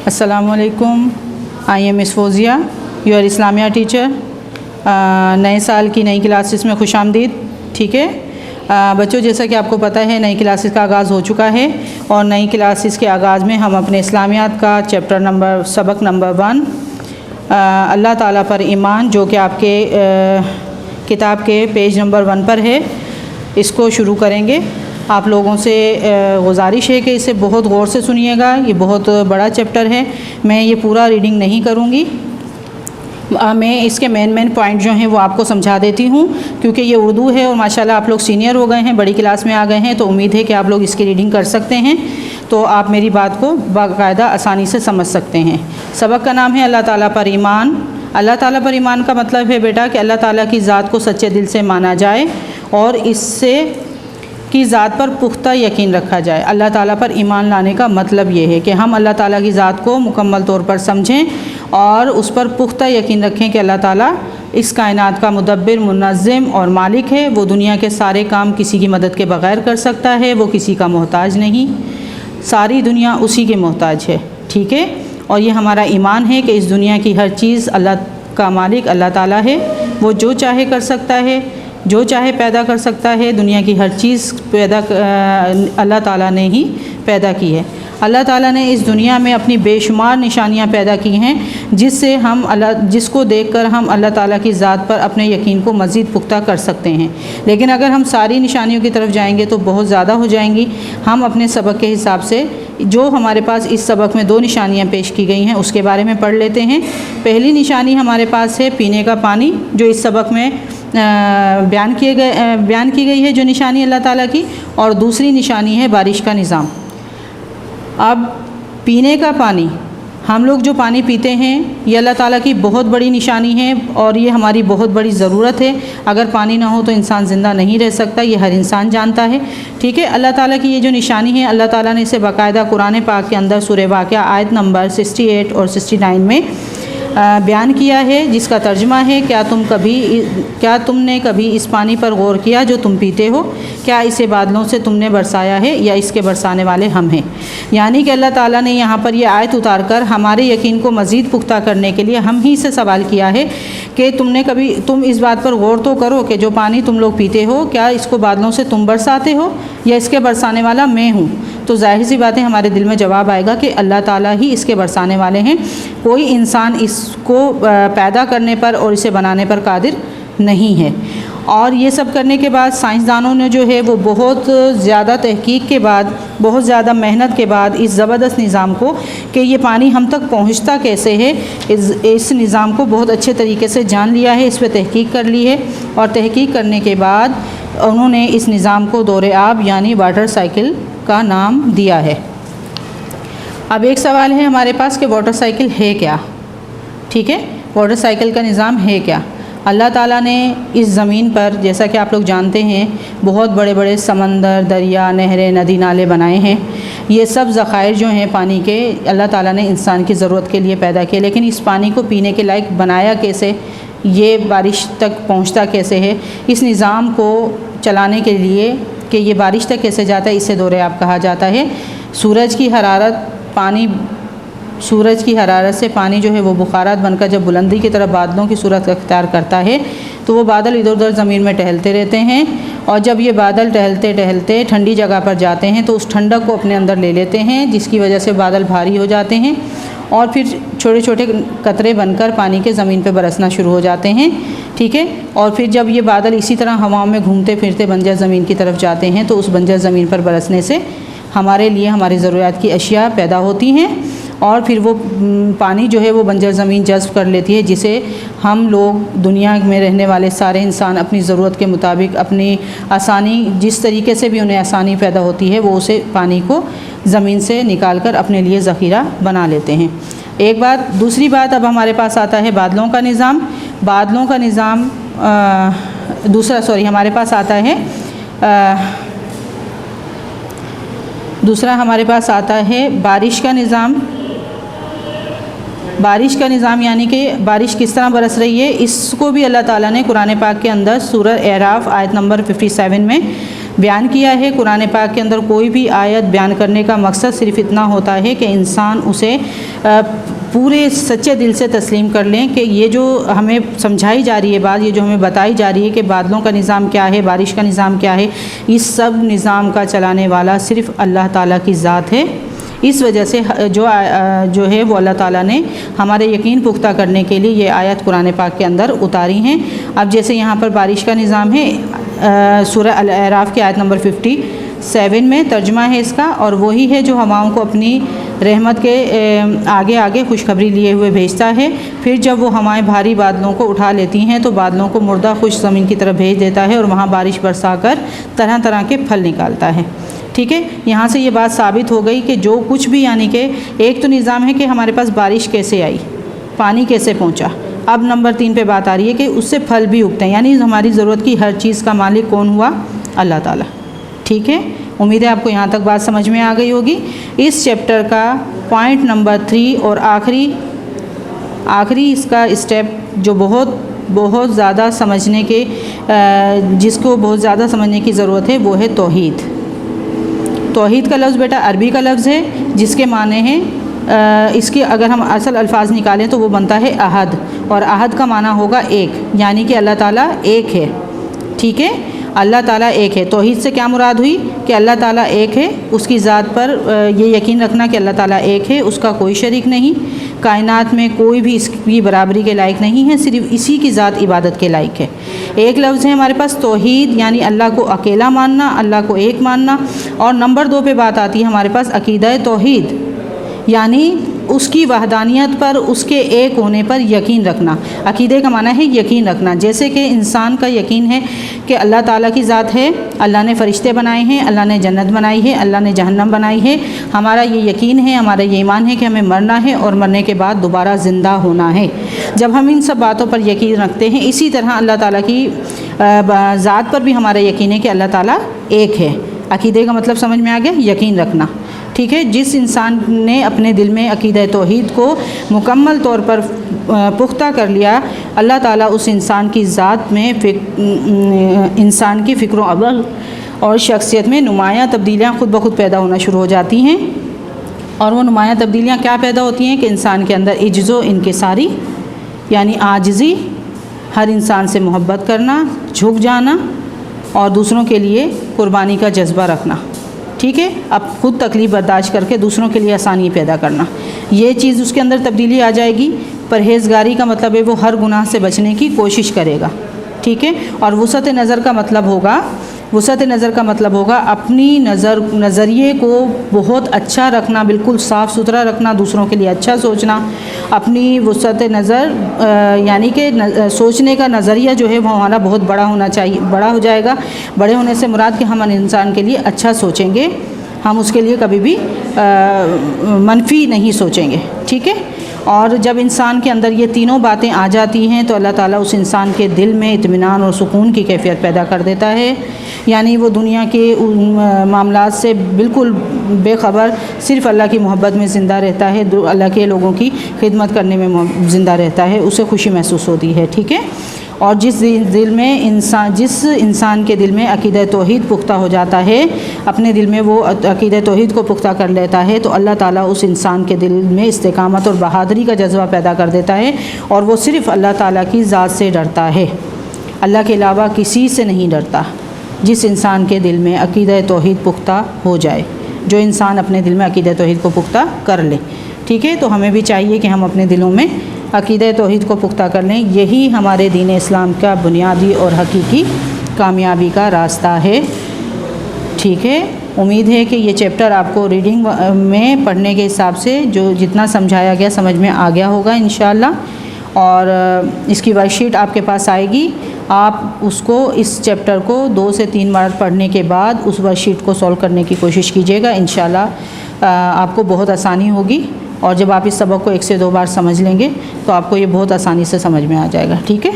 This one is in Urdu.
السلام علیکم. I am Miss Fauzia, your اسلامیہ ٹیچر. نئے سال کی نئی کلاسز میں خوش آمدید. ٹھیک ہے بچوں, جیسا کہ آپ کو پتہ ہے نئی کلاسز کا آغاز ہو چکا ہے, اور نئی کلاسز کے آغاز میں ہم اپنے اسلامیات کا سبق نمبر 1 اللہ تعالیٰ پر ایمان, جو کہ آپ کے کتاب کے پیج نمبر 1 پر ہے, اس کو شروع کریں گے. آپ لوگوں سے گزارش ہے کہ اسے بہت غور سے سنیے گا. یہ بہت بڑا چیپٹر ہے, میں یہ پورا ریڈنگ نہیں کروں گی. میں اس کے مین پوائنٹ جو ہیں وہ آپ کو سمجھا دیتی ہوں, کیونکہ یہ اردو ہے اور ماشاءاللہ آپ لوگ سینئر ہو گئے ہیں, بڑی کلاس میں آ گئے ہیں, تو امید ہے کہ آپ لوگ اس کی ریڈنگ کر سکتے ہیں, تو آپ میری بات کو باقاعدہ آسانی سے سمجھ سکتے ہیں. سبق کا نام ہے اللہ تعالیٰ پر ایمان. اللہ تعالیٰ پر ایمان کا مطلب ہے بیٹا کہ اللہ تعالیٰ کی ذات کو سچے دل سے مانا جائے اور اس سے کی ذات پر پختہ یقین رکھا جائے. اللہ تعالیٰ پر ایمان لانے کا مطلب یہ ہے کہ ہم اللہ تعالیٰ کی ذات کو مکمل طور پر سمجھیں اور اس پر پختہ یقین رکھیں کہ اللہ تعالیٰ اس کائنات کا مدبر, منظم اور مالک ہے. وہ دنیا کے سارے کام کسی کی مدد کے بغیر کر سکتا ہے, وہ کسی کا محتاج نہیں, ساری دنیا اسی کے محتاج ہے. ٹھیک ہے, اور یہ ہمارا ایمان ہے کہ اس دنیا کی ہر چیز اللہ کا مالک اللہ تعالیٰ ہے. وہ جو چاہے کر سکتا ہے, جو چاہے پیدا کر سکتا ہے. دنیا کی ہر چیز اللہ تعالیٰ نے ہی پیدا کی ہے. اللہ تعالیٰ نے اس دنیا میں اپنی بے شمار نشانیاں پیدا کی ہیں, جس کو دیکھ کر ہم اللہ تعالیٰ کی ذات پر اپنے یقین کو مزید پختہ کر سکتے ہیں. لیکن اگر ہم ساری نشانیوں کی طرف جائیں گے تو بہت زیادہ ہو جائیں گی. ہم اپنے سبق کے حساب سے جو ہمارے پاس اس سبق میں 2 نشانیاں پیش کی گئی ہیں اس کے بارے میں پڑھ لیتے ہیں. پہلی نشانی ہمارے پاس ہے پینے کا پانی, جو اس سبق میں بیان کی گئی ہے, جو نشانی اللہ تعالیٰ کی. اور دوسری نشانی ہے بارش کا نظام. اب پینے کا پانی, ہم لوگ جو پانی پیتے ہیں یہ اللہ تعالیٰ کی بہت بڑی نشانی ہے اور یہ ہماری بہت بڑی ضرورت ہے. اگر پانی نہ ہو تو انسان زندہ نہیں رہ سکتا, یہ ہر انسان جانتا ہے. ٹھیک ہے, اللہ تعالیٰ کی یہ جو نشانی ہے اللہ تعالیٰ نے اسے باقاعدہ قرآن پاک کے اندر سورہ واقعہ آیت نمبر 68 اور 69 میں بیان کیا ہے, جس کا ترجمہ ہے کیا تم نے کبھی اس پانی پر غور کیا جو تم پیتے ہو؟ کیا اسے بادلوں سے تم نے برسایا ہے یا اس کے برسانے والے ہم ہیں؟ یعنی کہ اللہ تعالیٰ نے یہاں پر یہ آیت اتار کر ہمارے یقین کو مزید پختہ کرنے کے لیے ہم ہی سے سوال کیا ہے کہ تم اس بات پر غور تو کرو کہ جو پانی تم لوگ پیتے ہو کیا اس کو بادلوں سے تم برساتے ہو یا اس کے برسانے والا میں ہوں؟ تو ظاہر سی بات ہے ہمارے دل میں جواب آئے گا کہ اللہ تعالیٰ ہی اس کے برسانے والے ہیں. کوئی انسان اس کو پیدا کرنے پر اور اسے بنانے پر قادر نہیں ہے. اور یہ سب کرنے کے بعد سائنسدانوں نے جو ہے وہ بہت زیادہ تحقیق کے بعد, بہت زیادہ محنت کے بعد اس زبردست نظام کو کہ یہ پانی ہم تک پہنچتا کیسے ہے, اس نظام کو بہت اچھے طریقے سے جان لیا ہے, اس پہ تحقیق کر لی ہے. اور تحقیق کرنے کے بعد انہوں نے اس نظام کو دور آب یعنی واٹر سائیکل کا نام دیا ہے. اب ایک سوال ہے ہمارے پاس کہ واٹر سائیکل ہے کیا؟ ٹھیک ہے, واٹر سائیکل کا نظام ہے کیا؟ اللہ تعالیٰ نے اس زمین پر, جیسا کہ آپ لوگ جانتے ہیں, بہت بڑے بڑے سمندر, دریا, نہریں, ندی نالے بنائے ہیں. یہ سب ذخائر جو ہیں پانی کے اللہ تعالیٰ نے انسان کی ضرورت کے لیے پیدا کیے. لیکن اس پانی کو پینے کے لائق بنایا کیسے, یہ بارش تک پہنچتا کیسے ہے, اس نظام کو چلانے کے لیے کہ یہ بارش تک کیسے جاتا ہے, اسے دور آب کہا جاتا ہے. سورج کی حرارت سے پانی جو ہے وہ بخارات بن کر جب بلندی کی طرف بادلوں کی صورت اختیار کرتا ہے تو وہ بادل ادھر ادھر زمین میں ٹہلتے رہتے ہیں, اور جب یہ بادل ٹہلتے ٹہلتے ٹھنڈی جگہ پر جاتے ہیں تو اس ٹھنڈک کو اپنے اندر لے لیتے ہیں, جس کی وجہ سے بادل بھاری ہو جاتے ہیں اور پھر چھوٹے چھوٹے قطرے بن کر پانی کے زمین پہ برسنا شروع ہو جاتے ہیں. ٹھیک ہے, اور پھر جب یہ بادل اسی طرح ہواؤں میں گھومتے پھرتے بنجر زمین کی طرف جاتے ہیں تو اس بنجر زمین پر برسنے سے ہمارے لیے ہماری ضروریات کی اشیاء پیدا ہوتی ہیں, اور پھر وہ پانی جو ہے وہ بنجر زمین جذب کر لیتی ہے, جسے ہم لوگ دنیا میں رہنے والے سارے انسان اپنی ضرورت کے مطابق اپنی آسانی, جس طریقے سے بھی انہیں آسانی پیدا ہوتی ہے, وہ اسے پانی کو زمین سے نکال کر اپنے لیے ذخیرہ بنا لیتے ہیں. ایک بات. دوسری بات, اب ہمارے پاس آتا ہے بادلوں کا نظام. بادلوں کا نظام ہمارے پاس آتا ہے دوسرا ہمارے پاس آتا ہے بارش کا نظام. بارش کا نظام یعنی کہ بارش کس طرح برس رہی ہے, اس کو بھی اللہ تعالیٰ نے قرآن پاک کے اندر سورہ اعراف آیت نمبر 57 میں بیان کیا ہے۔ قرآن پاک کے اندر کوئی بھی آیت بیان کرنے کا مقصد صرف اتنا ہوتا ہے کہ انسان اسے پورے سچے دل سے تسلیم کر لیں کہ یہ جو ہمیں سمجھائی جا رہی ہے بات، یہ جو ہمیں بتائی جا رہی ہے کہ بادلوں کا نظام کیا ہے، بارش کا نظام کیا ہے، اس سب نظام کا چلانے والا صرف اللہ تعالیٰ کی ذات ہے۔ اس وجہ سے جو ہے وہ اللہ تعالیٰ نے ہمارے یقین پختہ کرنے کے لیے یہ آیت قرآن پاک کے اندر اتاری ہیں۔ اب جیسے یہاں پر بارش کا نظام ہے، سورہ الاعراف کی آیت نمبر 57 میں ترجمہ ہے اس کا، اور وہی ہے جو ہواؤں کو اپنی رحمت کے آگے آگے خوشخبری لیے ہوئے بھیجتا ہے، پھر جب وہ ہوائیں بھاری بادلوں کو اٹھا لیتی ہیں تو بادلوں کو مردہ خشک زمین کی طرف بھیج دیتا ہے اور وہاں بارش برسا کر طرح طرح کے پھل نکالتا ہے۔ ٹھیک ہے، یہاں سے یہ بات ثابت ہو گئی کہ جو کچھ بھی، یعنی کہ ایک تو نظام ہے کہ ہمارے پاس بارش کیسے آئی، پانی کیسے پہنچا، اب نمبر 3 پہ بات آ رہی ہے کہ اس سے پھل بھی اگتے ہیں، یعنی ہماری ضرورت کی ہر چیز کا مالک کون ہوا؟ اللہ تعالیٰ۔ ٹھیک ہے، امید ہے آپ کو یہاں تک بات سمجھ میں آ گئی ہوگی۔ اس چیپٹر کا پوائنٹ نمبر 3 اور آخری اس کا اسٹیپ جو بہت زیادہ سمجھنے کے جس کو بہت زیادہ سمجھنے کی ضرورت ہے وہ ہے توحید۔ توحید کا لفظ بیٹا عربی کا لفظ ہے جس کے معنی ہیں، اس کے اگر ہم اصل الفاظ نکالیں تو وہ بنتا ہے احد، اور احد کا معنی ہوگا ایک، یعنی کہ اللہ تعالیٰ ایک ہے۔ ٹھیک ہے، اللہ تعالیٰ ایک ہے۔ توحید سے کیا مراد ہوئی؟ کہ اللہ تعالیٰ ایک ہے، اس کی ذات پر یہ یقین رکھنا کہ اللہ تعالیٰ ایک ہے، اس کا کوئی شریک نہیں، کائنات میں کوئی بھی اس کی برابری کے لائق نہیں ہے، صرف اسی کی ذات عبادت کے لائق ہے۔ ایک لفظ ہے ہمارے پاس توحید، یعنی اللہ کو اکیلا ماننا، اللہ کو ایک ماننا، اور نمبر 2 پہ بات آتی ہے ہمارے پاس عقیدہ توحید، یعنی اس کی وحدانیت پر، اس کے ایک ہونے پر یقین رکھنا۔ عقیدے کا معنی ہے یقین رکھنا، جیسے کہ انسان کا یقین ہے کہ اللہ تعالیٰ کی ذات ہے، اللہ نے فرشتے بنائے ہیں، اللہ نے جنت بنائی ہے، اللہ نے جہنم بنائی ہے، ہمارا یہ یقین ہے، ہمارا یہ ایمان ہے کہ ہمیں مرنا ہے اور مرنے کے بعد دوبارہ زندہ ہونا ہے۔ جب ہم ان سب باتوں پر یقین رکھتے ہیں، اسی طرح اللہ تعالیٰ کی ذات پر بھی ہمارا یقین ہے کہ اللہ تعالیٰ ایک ہے۔ عقیدے کا مطلب سمجھ میں آ گیا؟ یقین رکھنا۔ ٹھیک ہے، جس انسان نے اپنے دل میں عقیدہ توحید کو مکمل طور پر پختہ کر لیا، اللہ تعالیٰ اس انسان کی ذات میں انسان کی فکر و عمل اور شخصیت میں نمایاں تبدیلیاں خود بخود پیدا ہونا شروع ہو جاتی ہیں۔ اور وہ نمایاں تبدیلیاں کیا پیدا ہوتی ہیں؟ کہ انسان کے اندر عجز و انکساری، یعنی عاجزی، ہر انسان سے محبت کرنا، جھک جانا، اور دوسروں کے لیے قربانی کا جذبہ رکھنا۔ ٹھیک ہے، اب خود تکلیف برداشت کر کے دوسروں کے لیے آسانی پیدا کرنا، یہ چیز اس کے اندر تبدیلی آ جائے گی۔ پرہیزگاری کا مطلب ہے وہ ہر گناہ سے بچنے کی کوشش کرے گا۔ ٹھیک ہے، اور وسعت نظر کا مطلب ہوگا اپنی نظریے کو بہت اچھا رکھنا، بالکل صاف ستھرا رکھنا، دوسروں کے لیے اچھا سوچنا۔ اپنی وسعت نظر یعنی کہ سوچنے کا نظریہ جو ہے وہ ہمارا بہت بڑا ہونا چاہیے، بڑا ہو جائے گا۔ بڑے ہونے سے مراد کہ ہم انسان کے لیے اچھا سوچیں گے، ہم اس کے لیے کبھی بھی منفی نہیں سوچیں گے۔ ٹھیک ہے، اور جب انسان کے اندر یہ تینوں باتیں آ جاتی ہیں تو اللہ تعالیٰ اس انسان کے دل میں اطمینان اور سکون کی کیفیت پیدا کر دیتا ہے، یعنی وہ دنیا کے معاملات سے بالکل بے خبر صرف اللہ کی محبت میں زندہ رہتا ہے، اللہ کے لوگوں کی خدمت کرنے میں زندہ رہتا ہے، اسے خوشی محسوس ہوتی ہے۔ ٹھیک ہے، اور جس انسان کے دل میں عقیدہ توحید پختہ ہو جاتا ہے، اپنے دل میں وہ عقیدہ توحید کو پختہ کر لیتا ہے، تو اللہ تعالیٰ اس انسان کے دل میں استقامت اور بہادری کا جذبہ پیدا کر دیتا ہے، اور وہ صرف اللہ تعالیٰ کی ذات سے ڈرتا ہے، اللہ کے علاوہ کسی سے نہیں ڈرتا۔ جس انسان کے دل میں عقیدہ توحید پختہ ہو جائے، جو انسان اپنے دل میں عقیدہ توحید کو پختہ کر لے، ٹھیک ہے، تو ہمیں بھی چاہیے کہ ہم اپنے دلوں میں عقیدہ توحید کو پختہ کر لیں۔ یہی ہمارے دین اسلام کا بنیادی اور حقیقی کامیابی کا راستہ ہے۔ ٹھیک ہے، امید ہے کہ یہ چیپٹر آپ کو ریڈنگ میں پڑھنے کے حساب سے جو جتنا سمجھایا گیا سمجھ میں آ گیا ہوگا انشاءاللہ، اور اس کی ورک شیٹ آپ کے پاس آئے گی۔ آپ اس چیپٹر کو 2 سے 3 بار پڑھنے کے بعد اس ورک شیٹ کو سولو کرنے کی کوشش کیجیے گا، انشاءاللہ آپ کو بہت آسانی ہوگی، اور جب آپ اس سبق کو 1 سے 2 بار سمجھ لیں گے تو آپ کو یہ بہت آسانی سے سمجھ میں آ جائے گا۔ ٹھیک ہے۔